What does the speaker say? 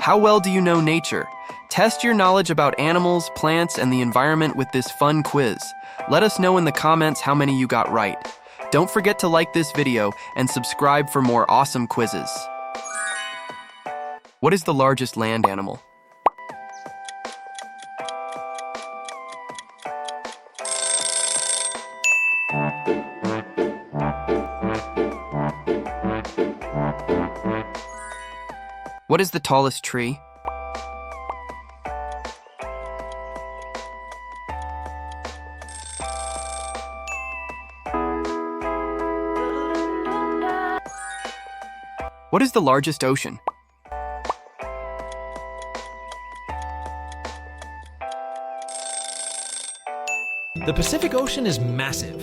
How well do you know nature? Test your knowledge about animals, plants, and the environment with this fun quiz. Let us know in the comments how many you got right. Don't forget to like this video and subscribe for more awesome quizzes. What is the largest land animal? What is the tallest tree? What is the largest ocean? The Pacific Ocean is massive.